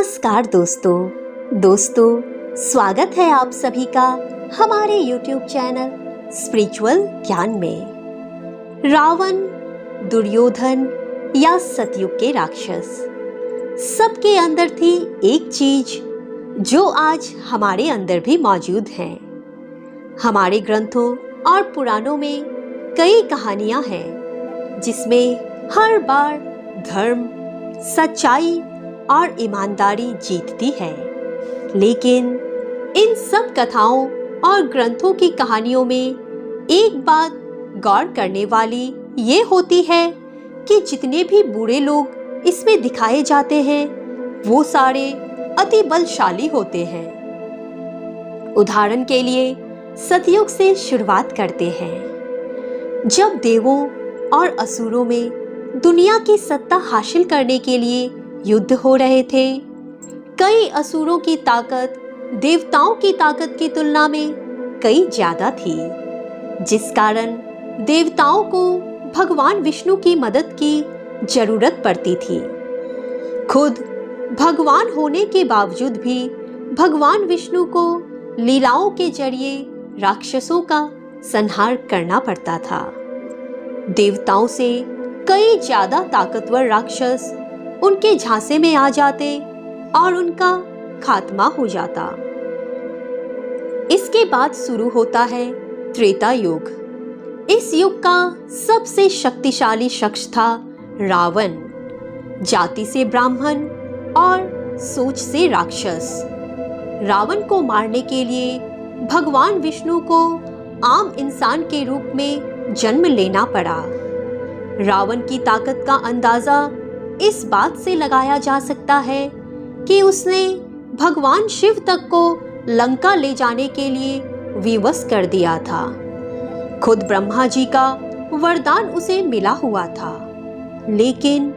नमस्कार दोस्तों, स्वागत है आप सभी का हमारे YouTube चैनल स्पिरिचुअल ज्ञान में। रावण, दुर्योधन या सतयुग के राक्षस, सबके अंदर थी एक चीज जो आज हमारे अंदर भी मौजूद है। हमारे ग्रंथों और पुराणों में कई कहानियां हैं जिसमें हर बार धर्म, सच्चाई और ईमानदारी जीतती है। लेकिन इन सब कथाओं और ग्रंथों की कहानियों में एक बात गौर करने वाली ये होती है कि जितने भी बुरे लोग इसमें दिखाए जाते हैं वो सारे अति बलशाली होते हैं। उदाहरण के लिए सतयुग से शुरुआत करते हैं, जब देवों और असुरों में दुनिया की सत्ता हासिल करने के लिए युद्ध हो रहे थे। कई असुरों की ताकत देवताओं की ताकत की तुलना में कई ज्यादा थी, जिस कारण देवताओं को भगवान विष्णु की मदद की जरूरत पड़ती थी। खुद भगवान होने के बावजूद भी भगवान विष्णु को लीलाओं के जरिए राक्षसों का संहार करना पड़ता था। देवताओं से कई ज्यादा ताकतवर राक्षस उनके झांसे में आ जाते और उनका खात्मा हो जाता। इसके बाद शुरू होता है त्रेता युग। इस युग का सबसे शक्तिशाली शख्स था रावण, जाति से ब्राह्मण और सोच से राक्षस। रावण को मारने के लिए भगवान विष्णु को आम इंसान के रूप में जन्म लेना पड़ा। रावण की ताकत का अंदाजा इस बात से लगाया जा सकता है कि उसने भगवान शिव तक को लंका ले जाने के लिए विवश कर दिया था। खुद ब्रह्मा जी का वरदान उसे मिला हुआ था, लेकिन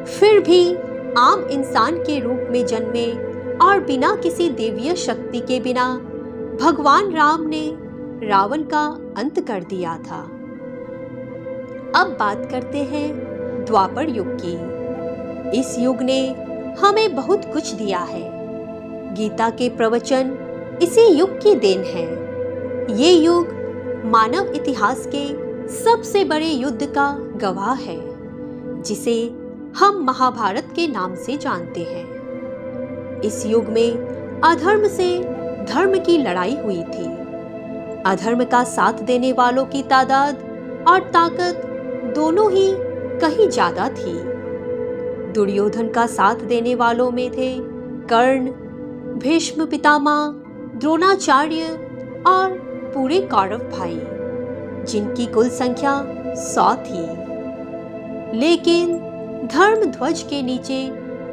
फिर भी आम इंसान के रूप में जन्मे और बिना किसी देवीय शक्ति के बिना भगवान राम ने रावण का अंत कर दिया था। अब बात करते हैं द्वापर युग की। इस युग ने हमें बहुत कुछ दिया है। गीता के प्रवचन इसी युग की देन है। ये युग मानव इतिहास के सबसे बड़े युद्ध का गवाह है, जिसे हम महाभारत के नाम से जानते हैं। इस युग में अधर्म से धर्म की लड़ाई हुई थी। अधर्म का साथ देने वालों की तादाद और ताकत दोनों ही कहीं ज्यादा थी। दुर्योधन का साथ देने वालों में थे कर्ण, भीष्म पितामह, द्रोणाचार्य और पूरे कौरव भाई, जिनकी कुल संख्या 100 थी। लेकिन धर्म ध्वज के नीचे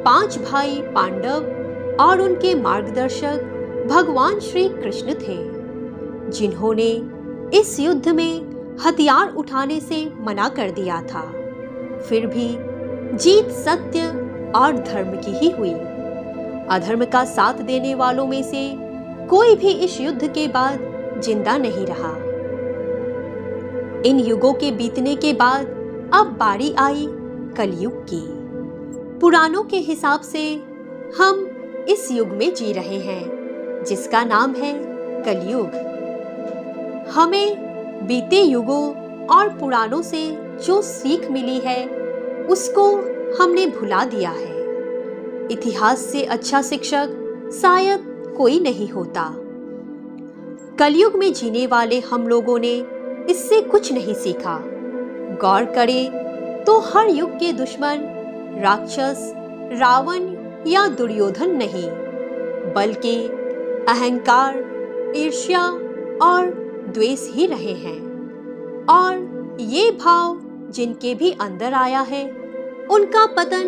5 भाई पांडव और उनके मार्गदर्शक भगवान श्री कृष्ण थे, जिन्होंने इस युद्ध में हथियार उठाने से मना कर दिया था। फिर भी जीत सत्य और धर्म की ही हुई। अधर्म का साथ देने वालों में से कोई भी इस युद्ध के बाद जिंदा नहीं रहा। इन युगों के बीतने के बाद अब बारी आई कलयुग की। पुराणों के हिसाब से हम इस युग में जी रहे हैं, जिसका नाम है कलयुग। हमें बीते युगों और पुराणों से जो सीख मिली है उसको हमने भुला दिया है। इतिहास से अच्छा शिक्षक शायद कोई नहीं होता। कलयुग में जीने वाले हम लोगों ने इससे कुछ नहीं सीखा। गौर करें तो हर युग के दुश्मन राक्षस, रावण या दुर्योधन नहीं, बल्कि अहंकार, ईर्ष्या और द्वेष ही रहे हैं। और ये भाव जिनके भी अंदर आया है उनका पतन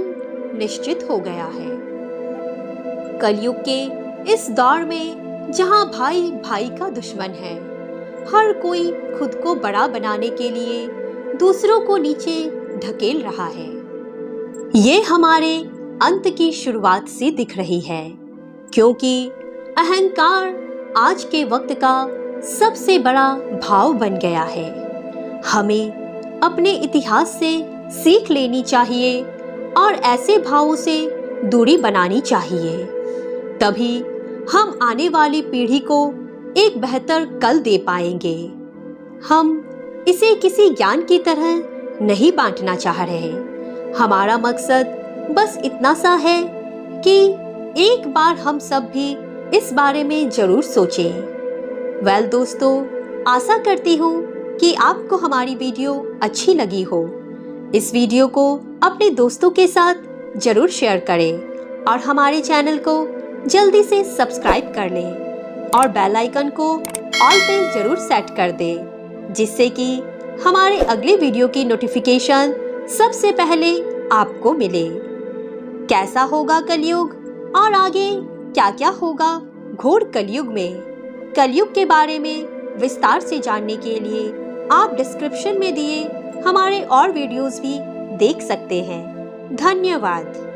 निश्चित हो गया है। कलयुग के इस दौर में जहां भाई भाई का दुश्मन है, हर कोई खुद को बड़ा बनाने के लिए दूसरों को नीचे ढकेल रहा है। ये हमारे अंत की शुरुआत सी दिख रही है, क्योंकि अहंकार आज के वक्त का सबसे बड़ा भाव बन गया है। हमें अपने इतिहास से सीख लेनी चाहिए और ऐसे भावों से दूरी बनानी चाहिए। तभी हम आने वाली पीढ़ी को एक बेहतर कल दे पाएंगे। हम इसे किसी ज्ञान की तरह नहीं बांटना चाह रहे। हमारा मकसद बस इतना सा है कि एक बार हम सब भी इस बारे में जरूर सोचें। वेल दोस्तों, आशा करती हूँ कि आपको हमारी वीडियो अच्छी लगी हो। इस वीडियो को अपने दोस्तों के साथ जरूर शेयर करें और हमारे चैनल को जल्दी से सब्सक्राइब कर लें और बेल आइकन को ऑल पे जरूर सेट कर दें, जिससे कि हमारे अगले वीडियो की नोटिफिकेशन सबसे पहले आपको मिले। कैसा होगा कलयुग और आगे क्या क्या होगा घोर कलयुग में, कलयुग के बारे में विस्तार से जानने के लिए आप डिस्क्रिप्शन में दिए हमारे और वीडियोस भी देख सकते हैं। धन्यवाद।